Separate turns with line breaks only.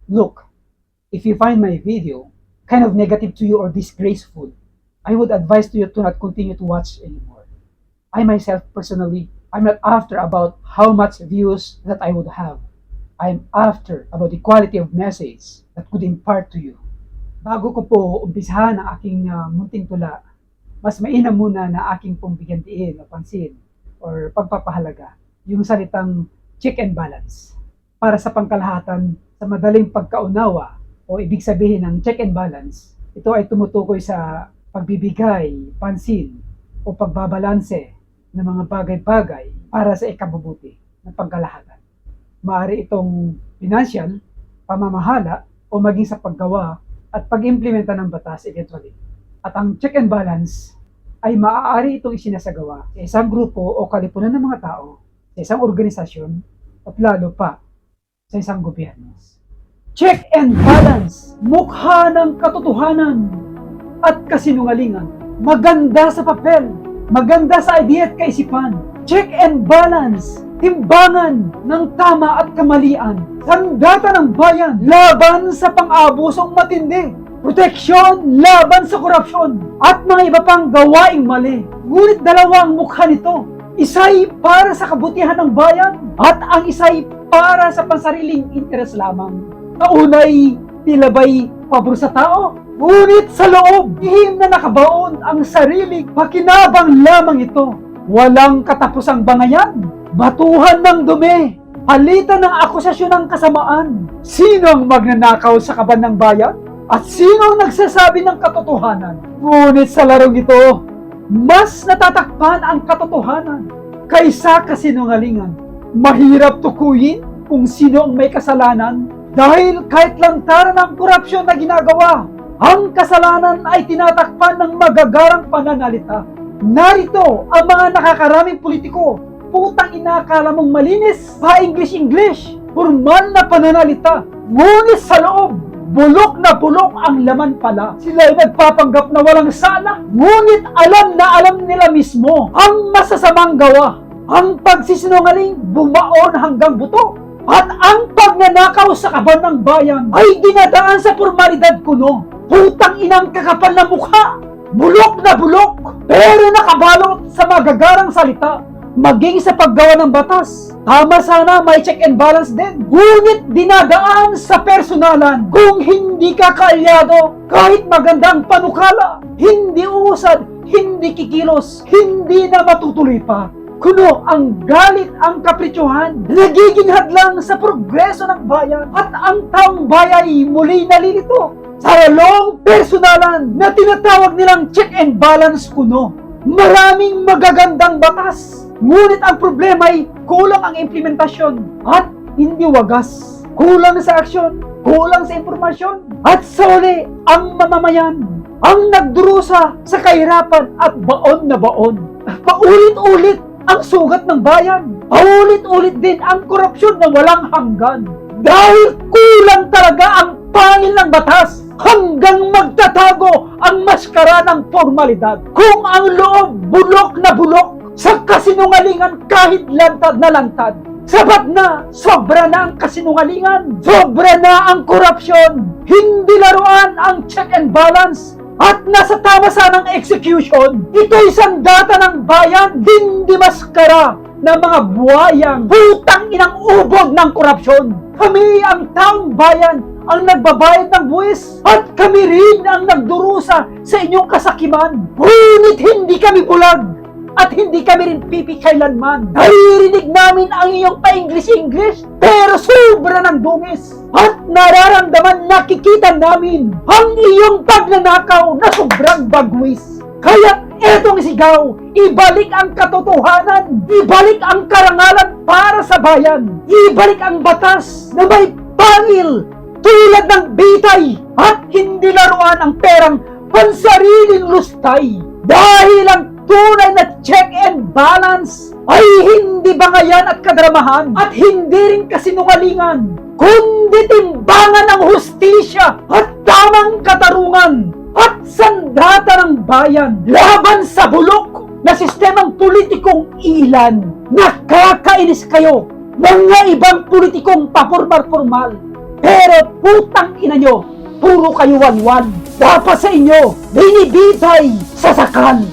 Look, if you find my video kind of negative to you or disgraceful, I would advise to you to not continue to watch anymore. I myself personally, I'm not after about how much views that I would have. I'm after about the quality of message that could impart to you. Bago ko po umpisahan ang aking munting tula, mas mainam muna na aking pong bigyan diin o pansin or pagpapahalaga yung salitang check and balance. Para sa pangkalahatan, sa madaling pagkaunawa o ibig sabihin ng check and balance, ito ay tumutukoy sa pagbibigay, pansin o pagbabalanse ng mga bagay-bagay para sa ikabubuti ng pangkalahatan. Maaari itong financial, pamamahala, o maging sa paggawa at pag-implementa ng batas eventually. At ang check and balance ay maaari itong isinasagawa sa isang grupo o kalipunan ng mga tao, sa isang organisasyon, at lalo pa sa isang gobyerno. Check and balance, mukha ng katotohanan at kasinungalingan. Maganda sa papel, maganda sa idea at kaisipan. Check and balance, timbangan ng tama at kamalian. Sandata ng bayan, laban sa pang-abusong matindi. Proteksyon laban sa korupsyon at mga iba pang gawaing mali. Ngunit dalawa ang mukha nito. Isa'y para sa kabutihan ng bayan at ang isa'y para sa pansariling interes lamang. Kaunay tilabay pabor sa tao, ngunit sa loob, ihim na nakabaon ang sariling pakinabang lamang ito. Walang katapusang bangayan, batuhan ng dumi, palitan ng akusasyon ng kasamaan. Sino ang magnanakaw sa kaban ng bayan? At sino ang nagsasabi ng katotohanan? Ngunit sa larong ito, mas natatakpan ang katotohanan kaysa kasinungalingan. Mahirap tukuyin kung sino ang may kasalanan dahil kahit lantaran ng korupsyon na ginagawa, ang kasalanan ay tinatakpan ng magagarang pananalita. Narito ang mga nakakaraming politiko, putang inakala mong malinis, pa-English-English, formal na pananalita, ngunit sa loob, bulok na bulok ang laman pala. Sila ay nagpapanggap na walang sala, ngunit alam na alam nila mismo ang masasamang gawa. Ang pagsisinungaling bumaon hanggang buto, at ang pagnanakaw sa kaban ng bayan ay dinadaan sa formalidad kuno. Putang inang kakapal na mukha, bulok na bulok, pero nakabalot sa magagarang salita. Maging sa paggawa ng batas, tama sana may check and balance din. Ngunit dinadaan sa personalan. Kung hindi ka kaalyado, kahit magandang panukala, hindi usad, hindi kikilos, hindi na matutuloy pa. Kuno ang galit ang kapritsuhan, nagiging hadlang sa progreso ng bayan at ang taong bayay muli nalilito sa lalong personalan na tinatawag nilang check and balance kuno. Maraming magagandang batas, ngunit ang problema ay kulang ang implementasyon at hindi wagas. Kulang sa aksyon, kulang sa impormasyon, at sa uli, ang mamamayan ang nagdurusa sa kahirapan at baon na baon. Paulit-ulit ang sugat ng bayan. Paulit-ulit din ang korupsyon na walang hanggan. Dahil kulang talaga ang pangil ng batas hanggang magtatago ang maskara ng formalidad. Kung ang loob bulok na bulok sa kasinungalingan kahit lantad na lantad. Sapat na, sobra na ang kasinungalingan, sobra na ang korupsyon, hindi laruan ang check and balance, at nasa tama sanang execution. Ito'y sandata ng bayan, hindi maskara ng mga buwayang putang inang ubod ng korupsyon. Kami ang taong bayan ang nagbabayad ng buwis at kami rin ang nagdurusa sa inyong kasakiman. Ngunit hindi kami bulag at hindi kami rin pipi kailanman. Naririnig namin ang iyong pa-English-English, pero sobra ng dungis. At nararamdaman, nakikita namin ang iyong pagnanakaw na sobrang bagwis. Kaya etong sigaw, ibalik ang katotohanan, ibalik ang karangalan para sa bayan, ibalik ang batas na may pangil tulad ng bitay at hindi laruan ang perang pansariling lustay. Dahil ang tunay na check and balance ay hindi bangayan at kadramahan at hindi rin kasinungalingan, kundi timbangan ng hustisya at tamang katarungan at sandata ng bayan laban sa bulok na sistemang politikong ilan. Nakakainis kayo, mga ibang politikong papormal-formal. Pero putang ina nyo, puro kayo wanwan. Dapat sa inyo, binibitay sa sakal.